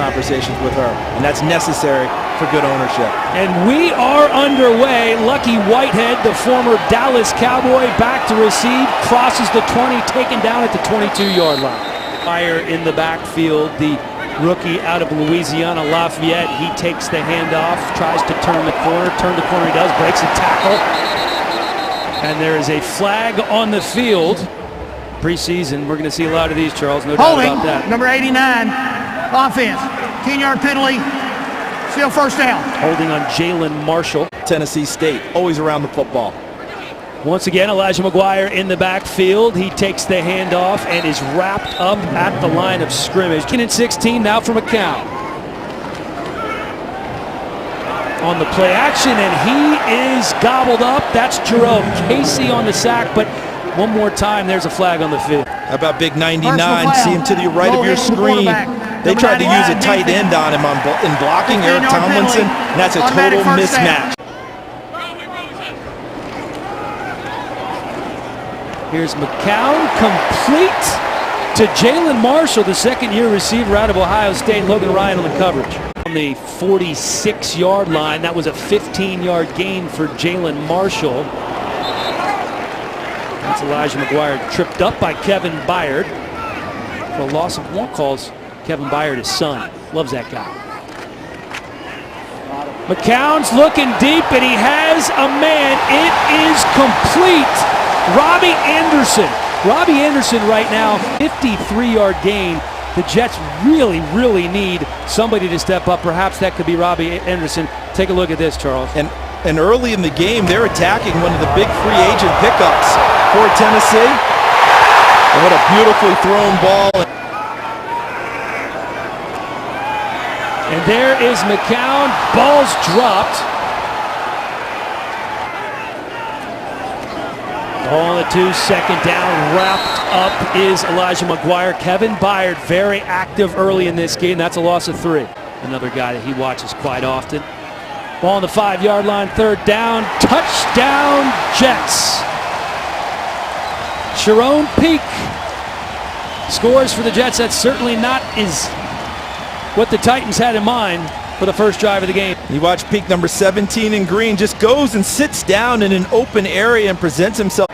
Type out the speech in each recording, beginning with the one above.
conversations with her, and that's necessary for good ownership. And we are underway. Lucky Whitehead, the former Dallas Cowboy, back to receive, crosses the 20, taken down at the 22-yard line. Fire in the backfield, the rookie out of Louisiana Lafayette. He takes the handoff, tries to turn the corner he does, breaks a tackle. And there is a flag on the field. Preseason, we're going to see a lot of these, Charles, no doubt about that. Number 89, offense, 10-yard penalty, still first down. Holding on Jalen Marshall. Tennessee State, always around the football. Once again, Elijah McGuire in the backfield. He takes the handoff and is wrapped up at the line of scrimmage. 16 now for McCown. On the play action, and he is gobbled up. That's Jerome Casey on the sack, but one more time, there's a flag on the field. How about big 99? See him to the right of your screen. They tried to use a tight end on him in blocking, Eric Tomlinson, and that's a total mismatch. Here's McCown, complete to Jalen Marshall, the second-year receiver out of Ohio State. Logan Ryan on the coverage. On the 46-yard line, that was a 15-yard gain for Jalen Marshall. That's Elijah McGuire tripped up by Kevin Byard. For a loss of one, calls Kevin Byard his son. Loves that guy. McCown's looking deep, and he has a man. It is complete. Robbie Anderson. Robbie Anderson right now, 53-yard gain. The Jets really, really need somebody to step up. Perhaps that could be Robbie Anderson. Take a look at this, Charles. And early in the game, they're attacking one of the big free agent pickups for Tennessee. And what a beautifully thrown ball. And there is McCown. Ball's dropped. Ball on the 2, second down, wrapped up is Elijah McGuire. Kevin Byard, very active early in this game. That's a loss of 3. Another guy that he watches quite often. Ball on the 5-yard line, third down, touchdown Jets. Sharon Peak scores for the Jets. That's certainly not what the Titans had in mind for the first drive of the game. You watch Peak, number 17 in green, just goes and sits down in an open area and presents himself.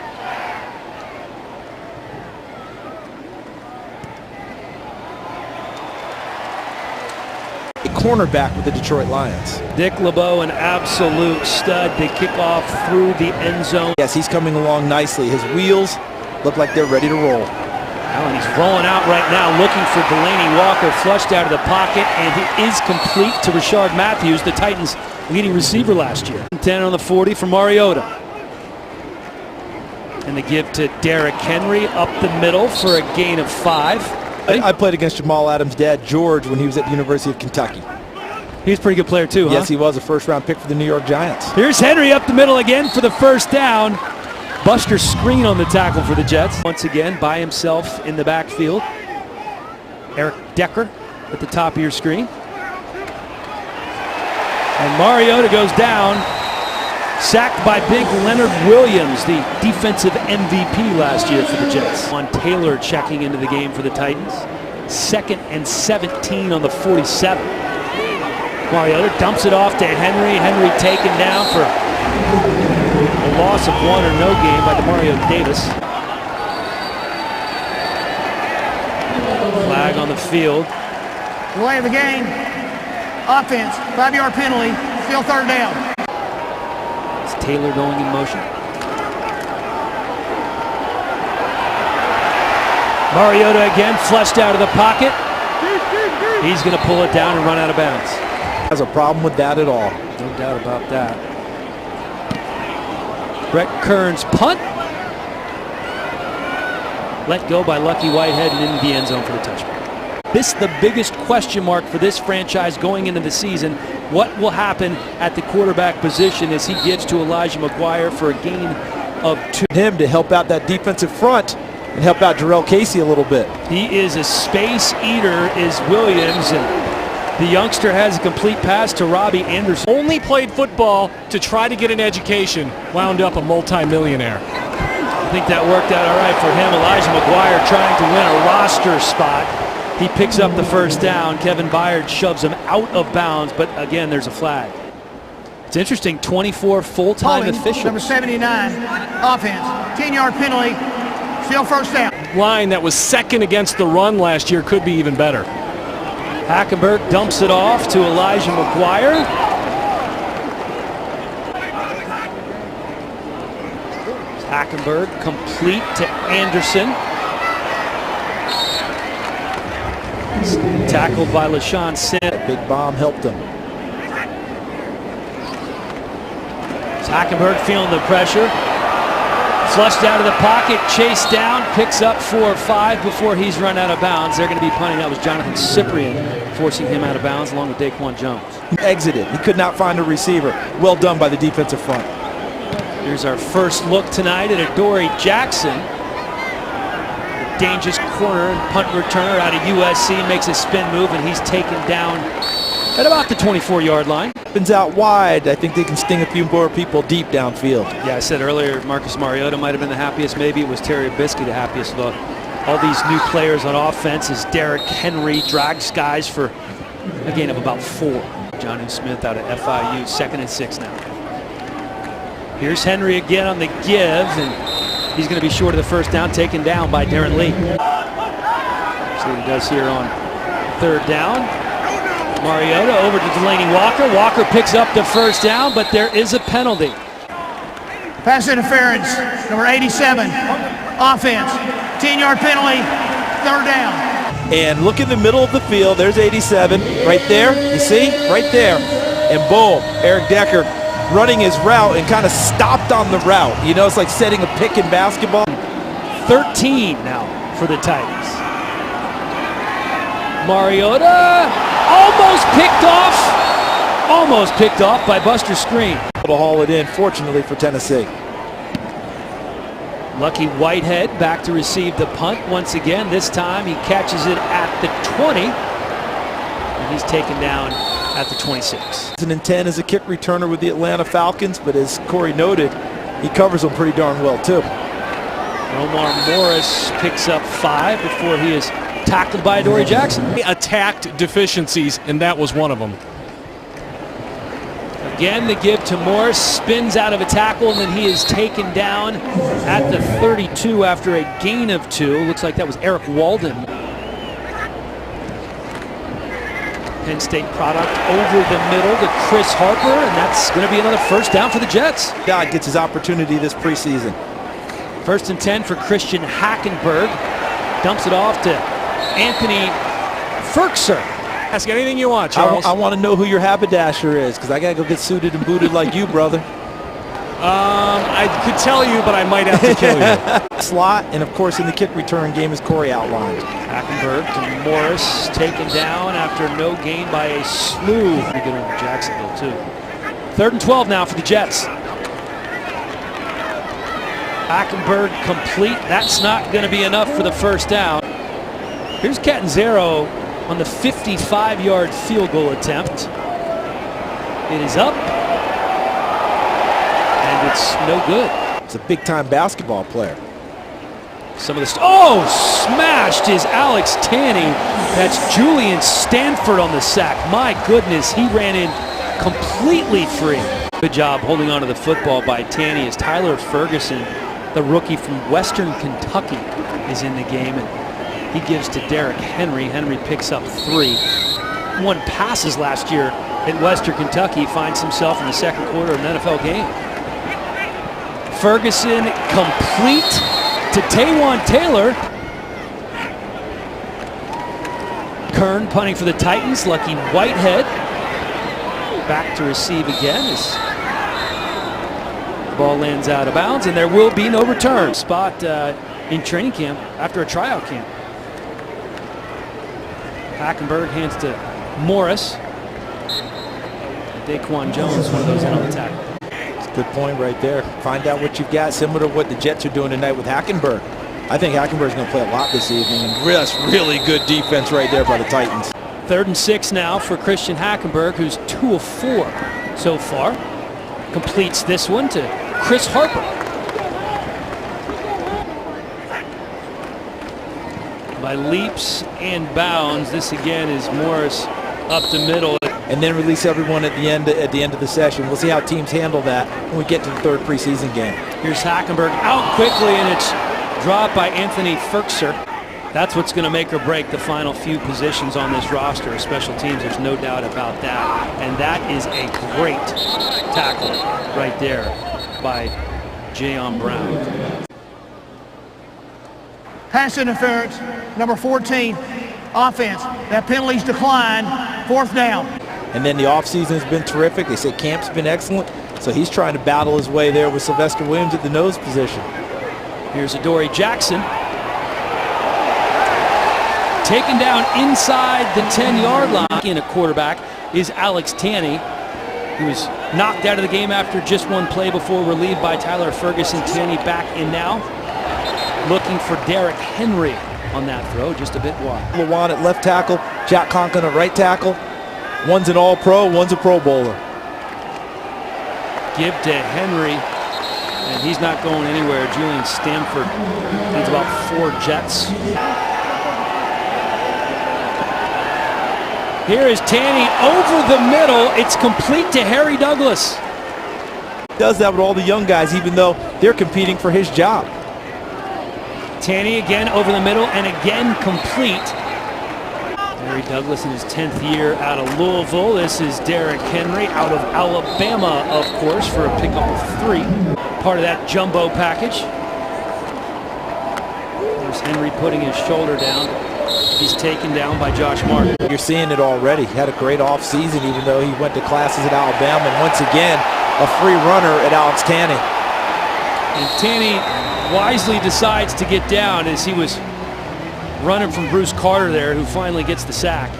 Cornerback with the Detroit Lions. Dick LeBeau, an absolute stud. They kick off through the end zone. Yes, he's coming along nicely. His wheels look like they're ready to roll. Oh, and he's rolling out right now, looking for Delaney Walker, flushed out of the pocket, and he is complete to Rashard Matthews, the Titans' leading receiver last year. 10 on the 40 for Mariota. And the give to Derrick Henry up the middle for a gain of 5. I played against Jamal Adams' dad, George, when he was at the University of Kentucky. He's a pretty good player too, huh? Yes, he was a first-round pick for the New York Giants. Here's Henry up the middle again for the first down. Buster Screen on the tackle for the Jets. Once again, by himself in the backfield. Eric Decker at the top of your screen. And Mariota goes down, sacked by big Leonard Williams, the defensive MVP last year for the Jets. On Taylor checking into the game for the Titans. 2nd and 17 on the 47. Mariota dumps it off to Henry. Henry taken down for a loss of 1 or no gain by Demario Davis. Flag on the field. Delay of the game. Offense, 5-yard penalty, still third down. It's Taylor going in motion. Mariota again, flushed out of the pocket. He's going to pull it down and run out of bounds. Has a problem with that at all. No doubt about that. Brett Kern's punt. Let go by Lucky Whitehead and into the end zone for the touchdown. This is the biggest question mark for this franchise going into the season. What will happen at the quarterback position as he gets to Elijah McGuire for a gain of 2? Him to help out that defensive front and help out Jarrell Casey a little bit. He is a space eater, is Williams, and the youngster has a complete pass to Robbie Anderson. Only played football to try to get an education, wound up a multi-millionaire. I think that worked out all right for him. Elijah McGuire trying to win a roster spot. He picks up the first down. Kevin Byard shoves him out of bounds, but again, there's a flag. It's interesting, 24 full-time Holding, officials. number 79, offense, 10-yard penalty, still first down. Line that was second against the run last year could be even better. Hackenberg dumps it off to Elijah McGuire. Hackenberg complete to Anderson. Tackled by LaShawn Sims. Big bomb helped him. Hackenberg feeling the pressure. Flushed out of the pocket, chased down, picks up 4 or 5 before he's run out of bounds. They're going to be punting. That was Jonathan Cyprian forcing him out of bounds along with Daquan Jones. He exited. He could not find a receiver. Well done by the defensive front. Here's our first look tonight at Adoree Jackson. Dangerous corner and punt returner out of USC, makes a spin move, and he's taken down at about the 24-yard line. Opens out wide. I think they can sting a few more people deep downfield. Yeah, I said earlier Marcus Mariota might have been the happiest. Maybe it was Terry Bisky the happiest of all these new players on offense as Derrick Henry drags guys for a gain of about 4. Jonnu Smith out of FIU, 2nd and 6 now. Here's Henry again on the give, and he's going to be short of the first down, taken down by Darren Lee. See what he does here on 3rd down. Mariota over to Delaney Walker. Walker picks up the first down, but there is a penalty. Pass interference, number 87, offense, 10-yard penalty, 3rd down. And look in the middle of the field. There's 87 right there. You see? Right there. And boom, Eric Decker running his route and kind of stopped on the route. You know, it's like setting a pick in basketball. 13 now for the Titans. Mariota almost picked off by Buster Screen. To haul it in, fortunately for Tennessee. Lucky Whitehead back to receive the punt once again. This time he catches it at the 20, and he's taken down at the 26. 2010 as a kick returner with the Atlanta Falcons, but as Corey noted, he covers them pretty darn well too. Omar Morris picks up 5 before he is tackled by Adoree Jackson. They attacked deficiencies, and that was one of them. Again, the give to Morris, spins out of a tackle, and then he is taken down at the 32 after a gain of 2. Looks like that was Eric Walden. Penn State product over the middle to Chris Harper, and that's going to be another first down for the Jets. God gets his opportunity this preseason. 1st and 10 for Christian Hackenberg. Dumps it off to Anthony Ferkser. Ask anything you want, Charles. I want to know who your haberdasher is, because I got to go get suited and booted like you, brother. I could tell you, but I might have to kill you. Slot, and of course in the kick return game, as Corey outlined. Hackenberg to Morris, taken down after no gain by a slew. Pretty good in Jacksonville, too. 3rd and 12 now for the Jets. Hackenberg complete. That's not going to be enough for the first down. Here's Catanzaro on the 55-yard field goal attempt. It is up, and it's no good. It's a big-time basketball player. Some of the smashed is Alex Tanny. That's Julian Stanford on the sack. My goodness, he ran in completely free. Good job holding on to the football by Tanny as Tyler Ferguson, the rookie from Western Kentucky, is in the game, and he gives to Derrick Henry. Henry picks up 3. 1 passes last year at Western Kentucky. Finds himself in the 2nd quarter of an NFL game. Ferguson complete to Taywan Taylor. Kern punting for the Titans. Lucky Whitehead back to receive again as the ball lands out of bounds, and there will be no return. Spot in training camp after a tryout camp. Hackenberg hands to Morris. Daquan Jones, one of those in on the tackle. It's a good point right there. Find out what you've got, similar to what the Jets are doing tonight with Hackenberg. I think Hackenberg's going to play a lot this evening, and that's really good defense right there by the Titans. 3rd and 6 now for Christian Hackenberg, who's 2 of 4 so far. Completes this one to Chris Harper. by leaps and bounds. This again is Morris up the middle. And then release everyone at the end of the session. We'll see how teams handle that when we get to the third preseason game. Here's Hackenberg out quickly, and it's dropped by Anthony Ferkser. That's what's going to make or break the final few positions on this roster of special teams. There's no doubt about that. And that is a great tackle right there by Jayon Brown. Pass interference, number 14, offense. That penalty's declined, 4th down. And then the offseason has been terrific. They say camp's been excellent. So he's trying to battle his way there with Sylvester Williams at the nose position. Here's Adoree Jackson. Taken down inside the 10-yard line. In a quarterback is Alex Tanney. He was knocked out of the game after just one play before, relieved by Tyler Ferguson. Tanney back in now. Looking for Derrick Henry on that throw, just a bit wide. Lewan at left tackle, Jack Conklin at right tackle. One's an all-pro, one's a Pro Bowler. Give to Henry, and he's not going anywhere. Julian Stanford needs about 4 jets. Here is Tanney over the middle. It's complete to Harry Douglas. Does that with all the young guys, even though they're competing for his job. Tanney again over the middle and again complete. Harry Douglas in his 10th year out of Louisville. This is Derrick Henry out of Alabama, of course, for a pickup of 3. Part of that jumbo package. There's Henry putting his shoulder down. He's taken down by Josh Martin. You're seeing it already. He had a great offseason, even though he went to classes at Alabama. And once again, a free runner at Alex Tanney. And Tanney wisely decides to get down as he was running from Bruce Carter there, who finally gets the sack.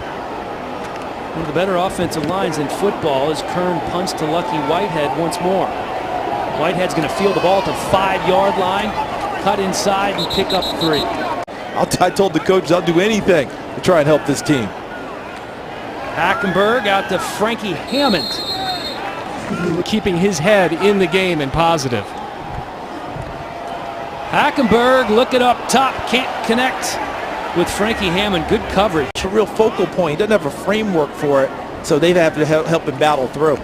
One of the better offensive lines in football as Kern punts to Lucky Whitehead once more. Whitehead's going to field the ball at the 5-yard line, cut inside and pick up 3. I told the coaches I'll do anything to try and help this team. Hackenberg out to Frankie Hammond. Keeping his head in the game and positive. Hackenberg looking up top, can't connect with Frankie Hammond. Good coverage. It's a real focal point. He doesn't have a framework for it, so they have to help him battle through.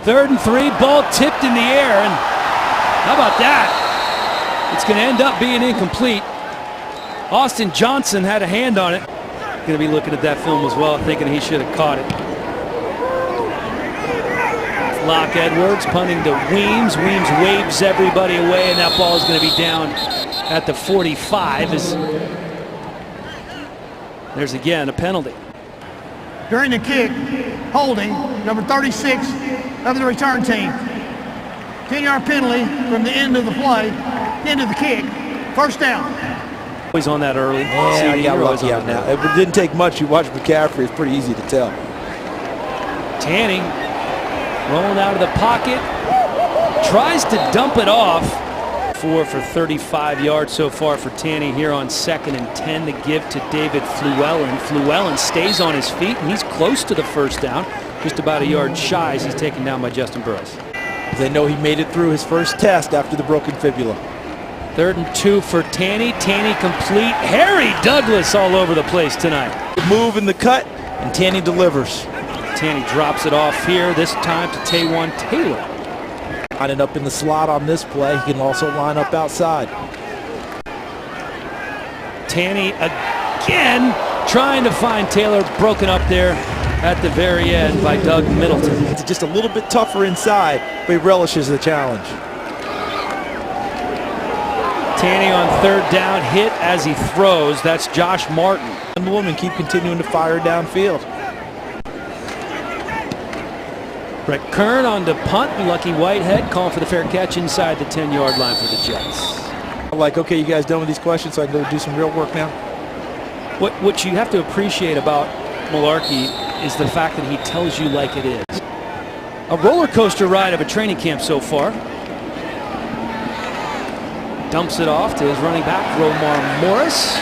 3rd and 3, ball tipped in the air, and how about that? It's going to end up being incomplete. Austin Johnson had a hand on it. Going to be looking at that film as well, thinking he should have caught it. Locke Edwards punting to Weems. Weems waves everybody away, and that ball is going to be down at the 45. There's again a penalty. During the kick, holding, number 36 of the return team. 10-yard penalty from the end of the play, end of the kick, 1st down. Always on that early. Yeah, I got lucky out now. It didn't take much. You watch McCaffrey, it's pretty easy to tell. Tanney rolling out of the pocket, tries to dump it off. 4 for 35 yards so far for Tanney here on 2nd and 10 to give to David Fluellen. Fluellen stays on his feet, and he's close to the 1st down, just about a yard shy as he's taken down by Justin Burris. They know he made it through his first test after the broken fibula. 3rd and 2 for Tanney. Tanney complete. Harry Douglas all over the place tonight. Move in the cut, and Tanney delivers. Tanney drops it off here, this time to Taywan Taylor. Lining up in the slot on this play. He can also line up outside. Tanney again trying to find Taylor, broken up there at the very end by Doug Middleton. It's just a little bit tougher inside, but he relishes the challenge. Tanney on 3rd down, hit as he throws. That's Josh Martin. And the women keep continuing to fire downfield. Brett Kern on to punt. Lucky Whitehead calling for the fair catch inside the 10-yard line for the Jets. Like, okay, you guys done with these questions, so I can go do some real work now? What you have to appreciate about Mularkey is the fact that he tells you like it is. A roller coaster ride of a training camp so far. Dumps it off to his running back, Romar Morris.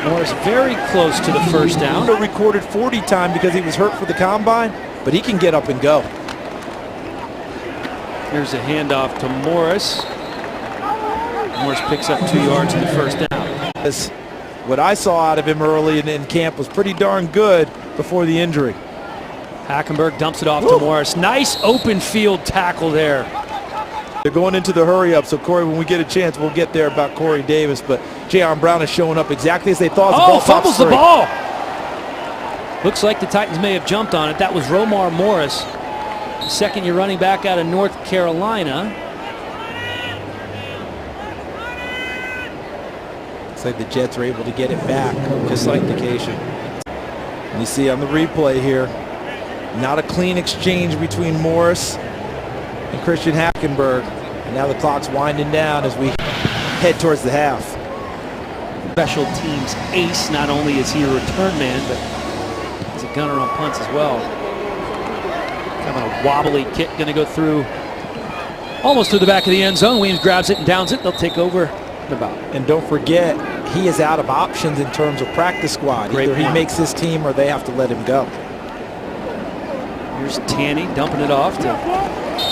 Morris very close to the 1st down. A recorded 40 time because he was hurt for the combine, but he can get up and go. Here's a handoff to Morris. Morris picks up 2 yards in the 1st down. what I saw out of him early in camp was pretty darn good before the injury. Hackenberg dumps it off to Morris. Nice open field tackle there. They're going into the hurry-up, so Corey, when we get a chance, we'll get there about Corey Davis, but Jayon Brown is showing up exactly as they thought. Oh, fumbles the ball. Looks like the Titans may have jumped on it. That was Romar Morris, second-year running back out of North Carolina. Looks like the Jets are able to get it back, just like indication. You see on the replay here, not a clean exchange between Morris and Christian Hackenberg. And now the clock's winding down as we head towards the half. Special teams ace. Not only is he a return man, but he's a gunner on punts as well. Kind of a wobbly kick, going to go through, almost through the back of the end zone. Weems grabs it and downs it. They'll take over about. And don't forget, he is out of options in terms of practice squad. Either he makes his team or they have to let him go. Here's Tanny dumping it off to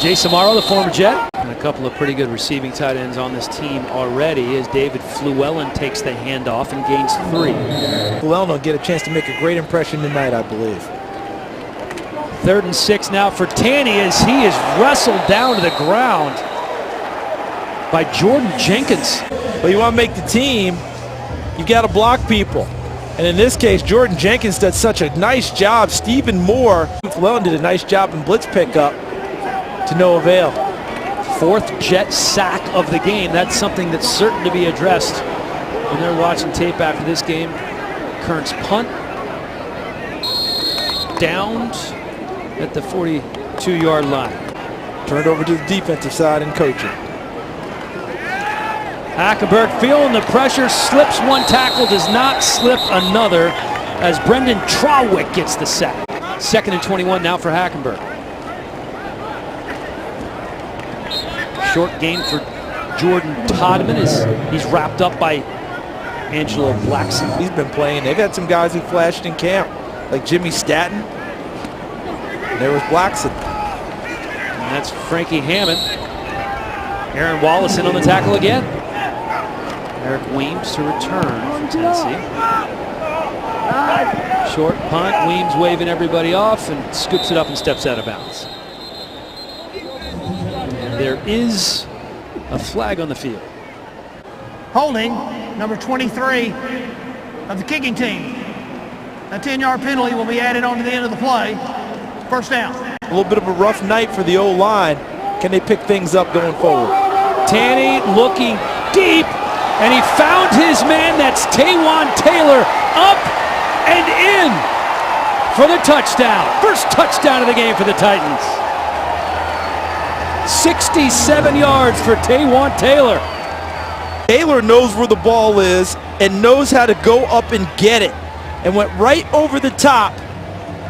Jay Samaro, the former Jet. And a couple of pretty good receiving tight ends on this team already as David Fluellen takes the handoff and gains 3. Fluellen will get a chance to make a great impression tonight, I believe. 3rd and 6 now for Tanny as he is wrestled down to the ground by Jordan Jenkins. Well, you want to make the team, you got to block people. And in this case, Jordan Jenkins does such a nice job. Stephen Moore, Fluellen did a nice job in blitz pickup to no avail. 4th Jet sack of the game. That's something that's certain to be addressed when they're watching tape after this game. Kern's punt downed at the 42-yard line. Turned over to the defensive side and coaching. Hackenberg feeling the pressure, slips one tackle, does not slip another as Brendan Trawick gets the sack. 2nd and 21 now for Hackenberg. Short gain for Jordan Todman as he's wrapped up by Angelo Blackson. He's been playing. They've had some guys who flashed in camp, like Jimmy Staten. And there was Blackson. And that's Frankie Hammond. Aaron Wallace in on the tackle again. Eric Weems to return from Tennessee. Short punt, Weems waving everybody off and scoops it up and steps out of bounds. And there is a flag on the field. Holding number 23 of the kicking team. A 10-yard penalty will be added on to the end of the play. First down. A little bit of a rough night for the O-line. Can they pick things up going forward? Tanny looking deep, and he found his man. That's Taywan Taylor, up and in for the touchdown. First touchdown of the game for the Titans. 67 yards for Taywan Taylor. Taylor knows where the ball is and knows how to go up and get it, and went right over the top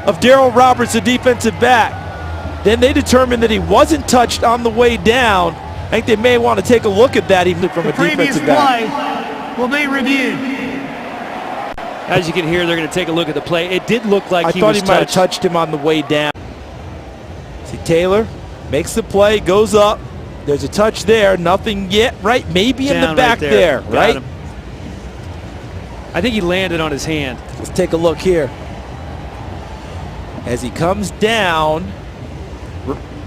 of Darryl Roberts, the defensive back. Then they determined that he wasn't touched on the way down. I think they may want to take a look at that even from a defensive back. The previous play will be reviewed. As you can hear, they're going to take a look at the play. It did look like I thought he might have touched him on the way down. See, Taylor makes the play, goes up. There's a touch there, nothing yet, right? Maybe in the back there, right? I think he landed on his hand. Let's take a look here. As he comes down,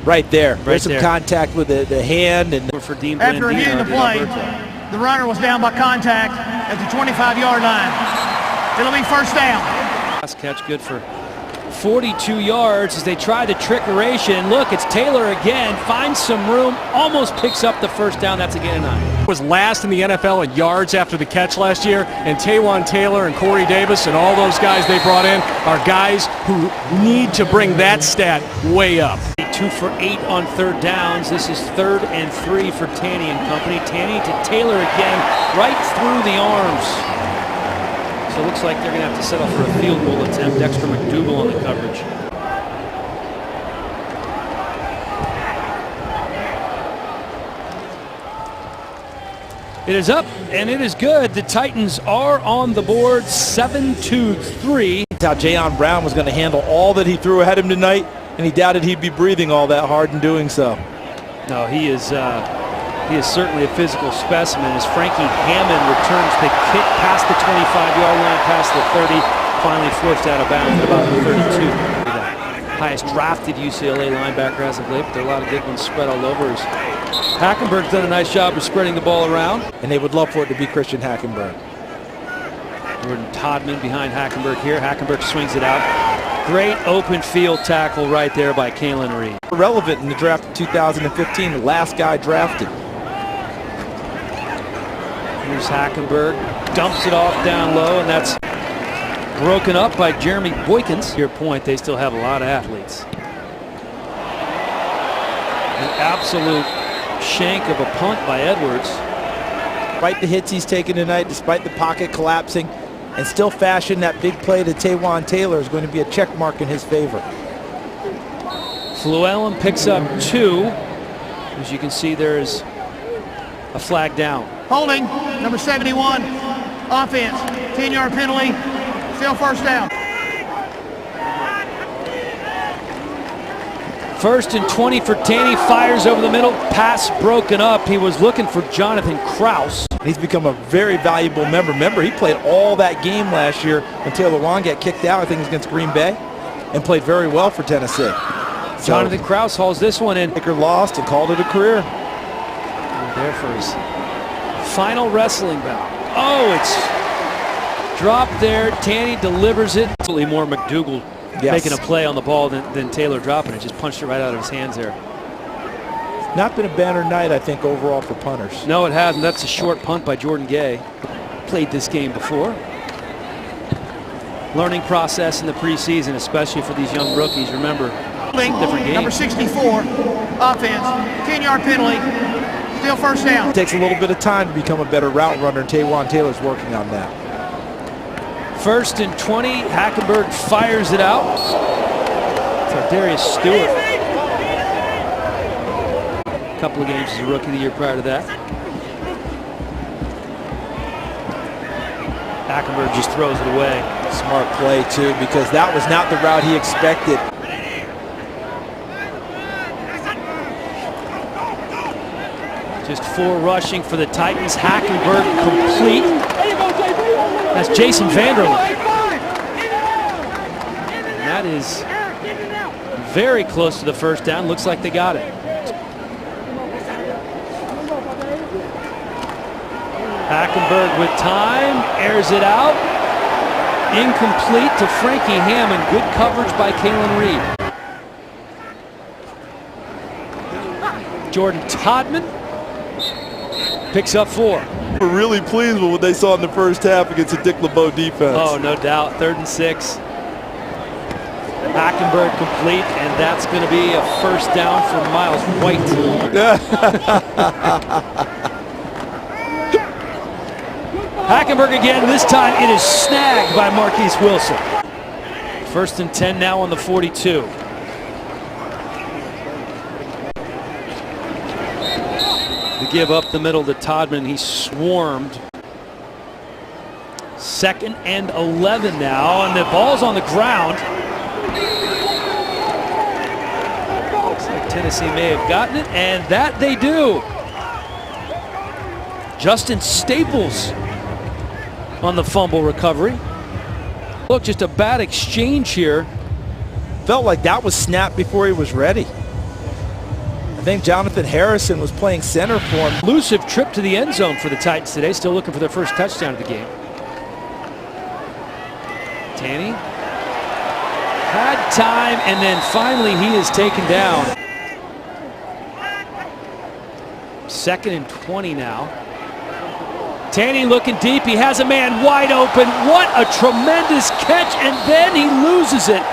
right there. There's some contact with the hand. And for Dean after reviewing the play, the runner was down by contact at the 25-yard line. It'll be first down. Last catch good for 42 yards as they try the trickeration. Look, it's Taylor again, finds some room, almost picks up the first down. That's a gain of 9. Was last in the NFL in yards after the catch last year, and Taywan Taylor and Corey Davis and all those guys they brought in are guys who need to bring that stat way up. 2 for 8 on 3rd downs. This is 3rd and 3 for Tanny and company. Tanny to Taylor again, right through the arms. So it looks like they're going to have to settle for a field goal attempt. Dexter McDougal on the coverage. It is up, and it is good. The Titans are on the board, 7-3. That's how Jayon Brown was going to handle all that he threw at him tonight, and he doubted he'd be breathing all that hard in doing so. No, he is He is certainly a physical specimen as Frankie Hammond returns the kick past the 25-yard line, past the 30, finally forced out of bounds at about the 32. Highest drafted UCLA linebacker as of late, but there are a lot of good ones spread all over. Hackenberg's done a nice job of spreading the ball around. And they would love for it to be Christian Hackenberg. Jordan Todman behind Hackenberg here. Hackenberg swings it out. Great open field tackle right there by Kalen Reed. Relevant in the draft of 2015, the last guy drafted. Here's Hackenberg, dumps it off down low, and that's broken up by Jeremy Boykins. To your point, they still have a lot of athletes. An absolute shank of a punt by Edwards. Despite the hits he's taken tonight, despite the pocket collapsing, and still fashion that big play to Taywan Taylor is going to be a check mark in his favor. Llewellyn picks up 2. As you can see, there's a flag down. Holding, number 71, offense, 10-yard penalty, still first down. 1st and 20 for Tanny, fires over the middle, pass broken up. He was looking for Jonathan Kraus. He's become a very valuable member. Remember, he played all that game last year when Taylor Wan got kicked out, I think it was against Green Bay, and played very well for Tennessee. Jonathan Kraus hauls this one in. Baker lost and called it a career. There for his final wrestling bout. Oh, it's dropped there. Tanny delivers it. Absolutely more McDougal making a play on the ball than Taylor dropping it. Just punched it right out of his hands there. Not been a banner night, I think, overall for punters. No, it hasn't. That's a short punt by Jordan Gay. Played this game before. Learning process in the preseason, especially for these young rookies. Remember, different game. Number 64, offense, 10-yard penalty, still first down. It takes a little bit of time to become a better route runner, and Taywan Taylor's working on that. 1st and 20, Hackenberg fires it out. So Darius Stewart. A couple of games as a rookie the year prior to that. Hackenberg just throws it away. Smart play, too, because that was not the route he expected. Just 4 rushing for the Titans. Hackenberg complete. That's Jason Vanderlyn. And that is very close to the first down. Looks like they got it. Hackenberg with time, airs it out. Incomplete to Frankie Hammond. Good coverage by Kalen Reed. Jordan Todman picks up 4. We're really pleased with what they saw in the first half against the Dick LeBeau defense. Oh, no doubt. 3rd and 6. Hackenberg complete, and that's going to be a first down for Miles White. Hackenberg again. This time it is snagged by Marquise Wilson. 1st and 10 now on the 42. To give up the middle to Todman, he swarmed. 2nd and 11 now, and the ball's on the ground. Looks like Tennessee may have gotten it, and that they do. Justin Staples on the fumble recovery. Look, just a bad exchange here. Felt like that was snapped before he was ready. I think Jonathan Harrison was playing center for him. Elusive trip to the end zone for the Titans today. Still looking for their first touchdown of the game. Tanny had time, and then finally he is taken down. 2nd and 20 now. Tanny looking deep. He has a man wide open. What a tremendous catch, and then he loses it.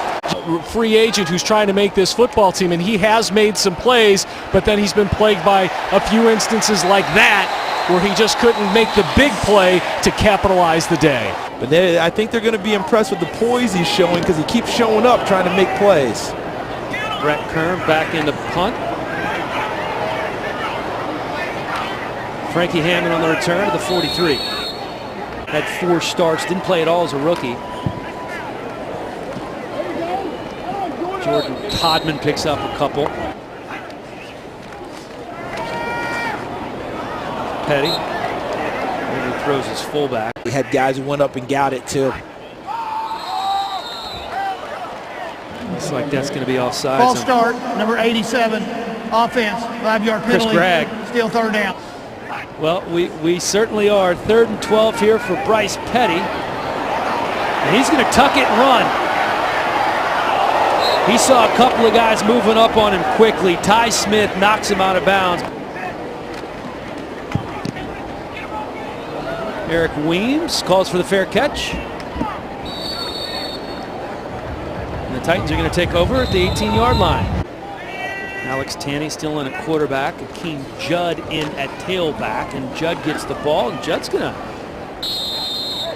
Free agent who's trying to make this football team, and he has made some plays, but then he's been plagued by a few instances like that where he just couldn't make the big play to capitalize the day. But I think they're going to be impressed with the poise he's showing because he keeps showing up trying to make plays. Brett Kern back into punt. Frankie Hammond on the return to the 43. Had 4 starts, didn't play at all as a rookie. Jordan Todman picks up a couple. Petty. He throws his fullback. He had guys who went up and got it too. Looks like that's going to be offside. False start, number 87, offense, 5-yard Chris penalty. Gregg. Still third down. Well, we certainly are. 3rd and 12 here for Bryce Petty. And he's going to tuck it and run. He saw a couple of guys moving up on him quickly. Ty Smith knocks him out of bounds. Eric Weems calls for the fair catch. And the Titans are going to take over at the 18-yard line. Alex Tanney still in at quarterback. Akeem Judd in at tailback. And Judd gets the ball. And Judd's going to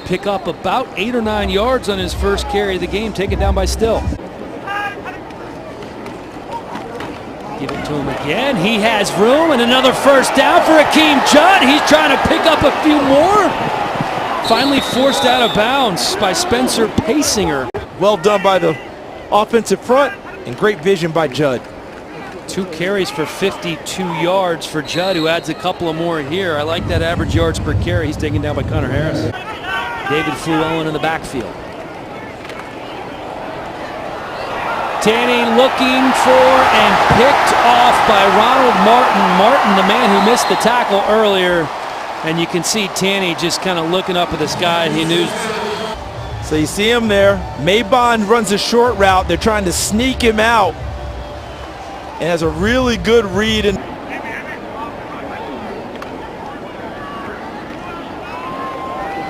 pick up about 8 or 9 yards on his first carry of the game. Taken down by Still. Give it to him again. He has room, and another first down for Akeem Judd. He's trying to pick up a few more. Finally forced out of bounds by Spencer Pasinger. Well done by the offensive front and great vision by Judd. 2 carries for 52 yards for Judd, who adds a couple of more here. I like that average yards per carry. He's taken down by Connor Harris. David Fluellen in the backfield. Tanney looking for and picked off by Ronald Martin. Martin, the man who missed the tackle earlier. And you can see Tanney just kind of looking up at the sky. He knew. So you see him there. Maybond runs a short route. They're trying to sneak him out. And has a really good read. And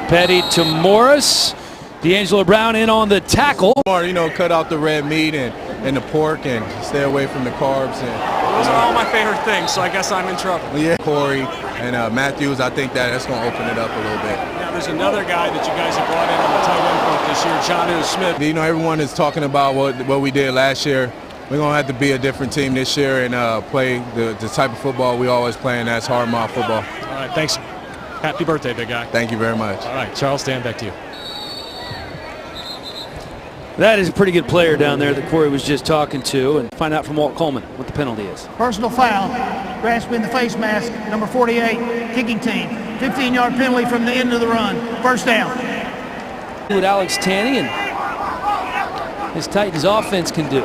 Petty to Morris. D'Angelo Brown in on the tackle. You know, cut out the red meat and the pork and stay away from the carbs. And Those are all my favorite things, so I guess I'm in trouble. yeah, Corey and Matthews, I think that's going to open it up a little bit. Now, there's another guy that you guys have brought in on the tight end front this year, John Smith. You know, everyone is talking about what we did last year. We're going to have to be a different team this year and play the type of football we always play, and that's hard mob football. All right, thanks. Happy birthday, big guy. Thank you very much. All right, Charles, stand back to you. That is a pretty good player down there that Corey was just talking to. And find out from Walt Coleman what the penalty is. Personal foul, grasping the face mask, number 48, kicking team. 15-yard penalty from the end of the run. First down. What Alex Tanney and his Titans offense can do.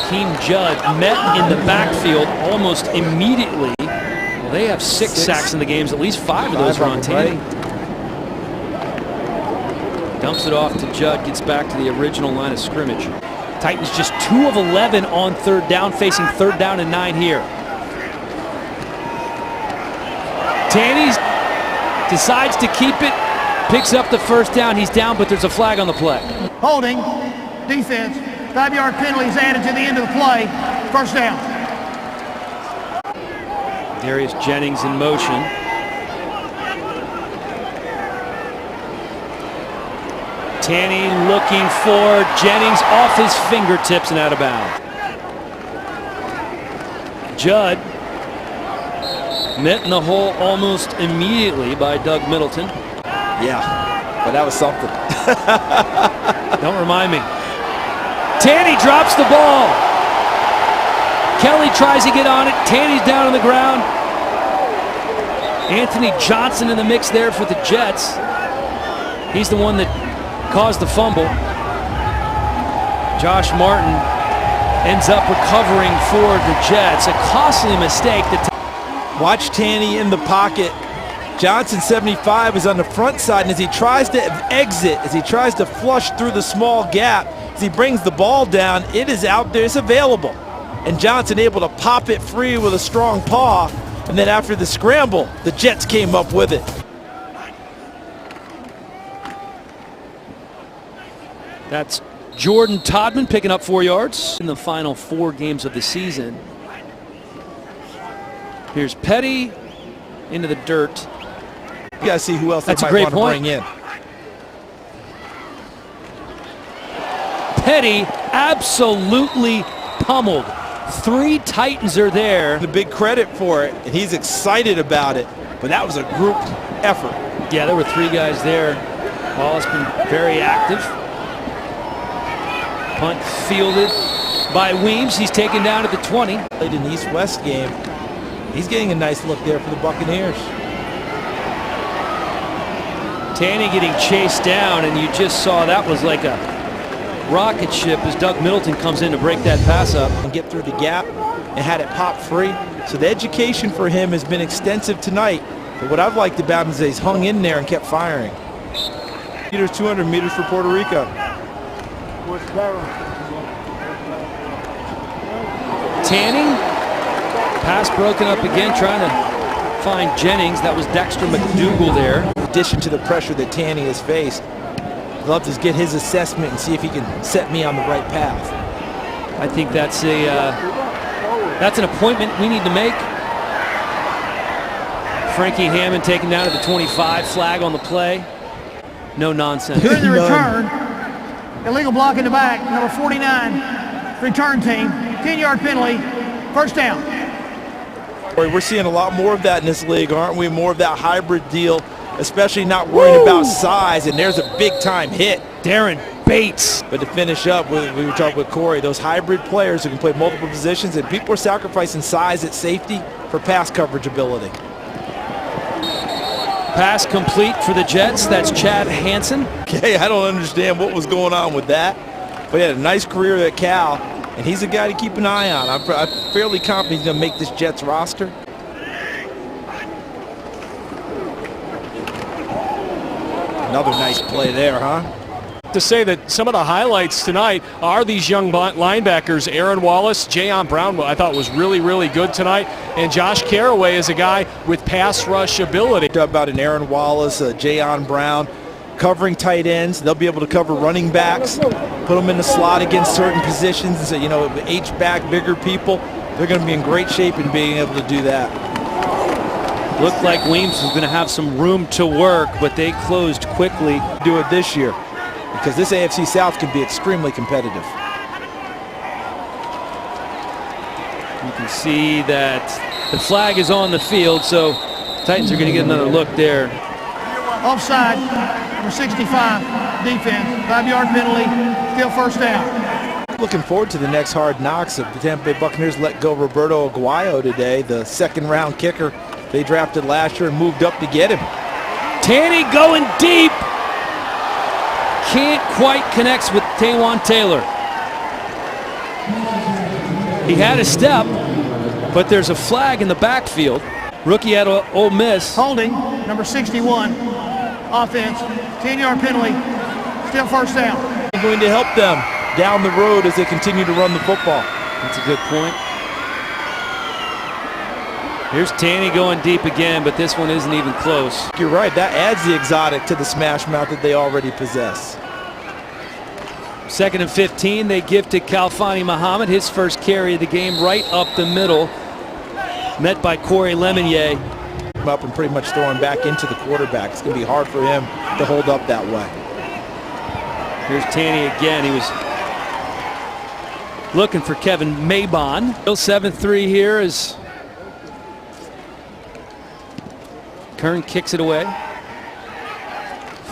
Akeem Judd met in the backfield almost immediately. Well, they have 6 sacks in the games. At least 5 of those are on Tanney. Dumps it off to Judd, gets back to the original line of scrimmage. Titans just 2 of 11 on 3rd down, facing 3rd down and 9 here. Tanney decides to keep it, picks up the first down. He's down, but there's a flag on the play. Holding, defense, 5-yard penalty is added to the end of the play. First down. Darius Jennings in motion. Tanney looking for Jennings off his fingertips and out of bounds. Judd met in the hole almost immediately by Doug Middleton. yeah, but that was something. Don't remind me. Tanney drops the ball. Kelly tries to get on it. Tanney's down on the ground. Anthony Johnson in the mix there for the Jets. He's the one that caused the fumble. Josh Martin ends up recovering for the Jets. A costly mistake. Watch Tanney in the pocket. Johnson, 75, is on the front side, and as he tries to exit, as he tries to flush through the small gap, as he brings the ball down, it is out there, it's available. And Johnson able to pop it free with a strong paw, and then after the scramble, the Jets came up with it. That's Jordan Todman picking up 4 yards in the final 4 games of the season. Here's Petty into the dirt. You gotta see who else That's they a might great want to point. bring in. Petty absolutely pummeled. 3 Titans are there. The big credit for it, and he's excited about it, but that was a group effort. Yeah, there were 3 guys there. Ball has been very active. Punt fielded by Weems. He's taken down at the 20. Played in the East-West game. He's getting a nice look there for the Buccaneers. Tanny getting chased down, and you just saw that was like a rocket ship as Doug Middleton comes in to break that pass up. And get through the gap and had it pop free. So the education for him has been extensive tonight. But what I've liked about him is that he's hung in there and kept firing. 200 meters for Puerto Rico. Tanny, pass broken up again, trying to find Jennings. That was Dexter McDougal there. In addition to the pressure that Tanny has faced, I'd love to get his assessment and see if he can set me on the right path. I think that's an appointment we need to make. Frankie Hammond taken down to the 25, flag on the play. No nonsense. During the return, illegal block in the back, number 49, return team, 10-yard penalty, first down. We're seeing a lot more of that in this league, aren't we? More of that hybrid deal, especially not worrying about size, and there's a big-time hit. Darren Bates. But to finish up, we were talking with Corey, those hybrid players who can play multiple positions, and people are sacrificing size at safety for pass coverage ability. Pass complete for the Jets. That's Chad Hansen. Okay, I don't understand what was going on with that. But he had a nice career at Cal, and he's a guy to keep an eye on. I'm fairly confident he's going to make this Jets roster. Another nice play there, huh? To say that some of the highlights tonight are these young linebackers. Aaron Wallace, Jayon Brown, I thought was really, really good tonight. And Josh Carraway is a guy with pass rush ability. Talk about an Aaron Wallace, Jayon Brown, covering tight ends. They'll be able to cover running backs, put them in the slot against certain positions. And say, you know, H-back, bigger people, they're going to be in great shape in being able to do that. Looked like Weems was going to have some room to work, but they closed quickly. Do it this year, because this AFC South can be extremely competitive. You can see that the flag is on the field, so Titans are going to get another look there. Offside, number 65, defense, 5-yard penalty, still first down. Looking forward to the next hard knocks of the Tampa Bay Buccaneers let go Roberto Aguayo today, the second-round kicker they drafted last year and moved up to get him. Tanny going deep. Can't quite connect with Taywan Taylor. He had a step, but there's a flag in the backfield. Rookie at Ole Miss. Holding, number 61, offense, 10-yard penalty, still first down. They're going to help them down the road as they continue to run the football. That's a good point. Here's Tanny going deep again, but this one isn't even close. You're right, that adds the exotic to the smash mouth that they already possess. 2nd and 15, they give to Khalfani Muhammad, his first carry of the game, right up the middle. Met by Corey Lemonnier. Up and pretty much throwing back into the quarterback. It's going to be hard for him to hold up that way. Here's Tanny again. He was looking for Kevin Maybon. Still 7-3 here as Kern kicks it away.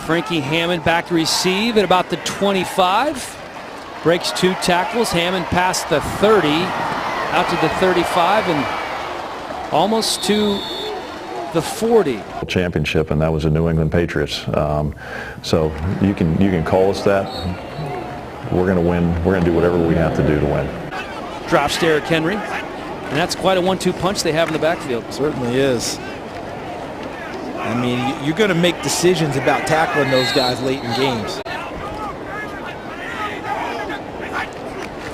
Frankie Hammond back to receive at about the 25. Breaks 2 tackles. Hammond past the 30, out to the 35, and almost to the 40. Championship, and that was the New England Patriots. So you can call us that. We're going to win. We're going to do whatever we have to do to win. Drops to Derrick Henry, and that's quite a 1-2 punch they have in the backfield. Certainly is. I mean, you're going to make decisions about tackling those guys late in games.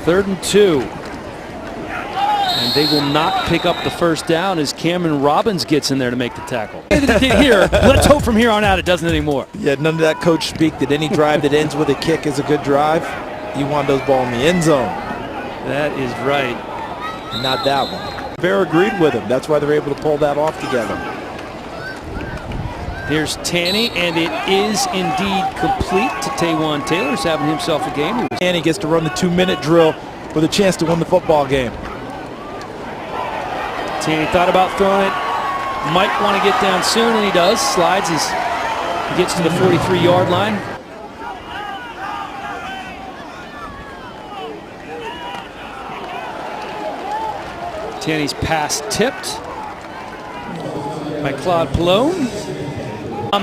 3rd and 2. And they will not pick up the first down as Cameron Robbins gets in there to make the tackle. Here, let's hope from here on out it doesn't anymore. Yeah, none of that coach speak that any drive that ends with a kick is a good drive. You want those ball in the end zone. That is right. Not that one. Bear agreed with him. That's why they're able to pull that off together. Here's Tanny, and it is indeed complete to Taywan Taylor. He's having himself a game. Tanny gets to run the 2-minute drill with a chance to win the football game. Tanny thought about throwing it. Might want to get down soon, and he does. Slides as he gets to the 43-yard line. Tanny's pass tipped. by Claude Pelot.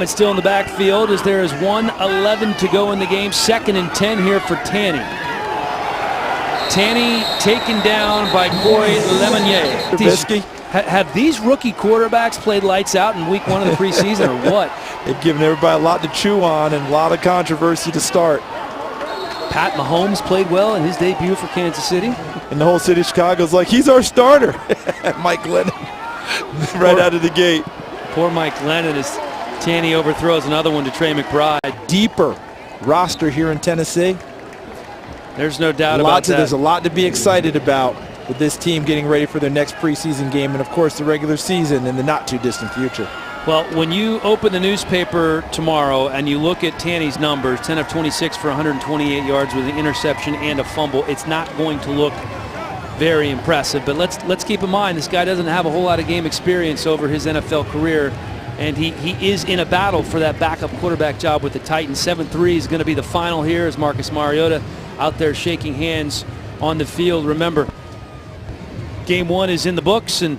It's still in the backfield as there is 1:11 to go in the game. 2nd and 10 here for Tanny. Tanny taken down by Coy Lemonnier. Trubisky. Have these rookie quarterbacks played lights out in week 1 of the preseason or what? They've given everybody a lot to chew on and a lot of controversy to start. Pat Mahomes played well in his debut for Kansas City. And the whole city of Chicago's like, he's our starter. Mike Lennon right out of the gate. Poor Mike Lennon as Tanny overthrows another one to Trey McBride. Deeper roster here in Tennessee. There's no doubt about that. There's a lot to be excited about with this team getting ready for their next preseason game and, of course, the regular season in the not-too-distant future. Well, when you open the newspaper tomorrow and you look at Tanny's numbers, 10 of 26 for 128 yards with an interception and a fumble, it's not going to look very impressive. But let's keep in mind, this guy doesn't have a whole lot of game experience over his NFL career, and he is in a battle for that backup quarterback job with the Titans. 7-3 is going to be the final here as Marcus Mariota out there shaking hands on the field. Remember, Game 1 is in the books, and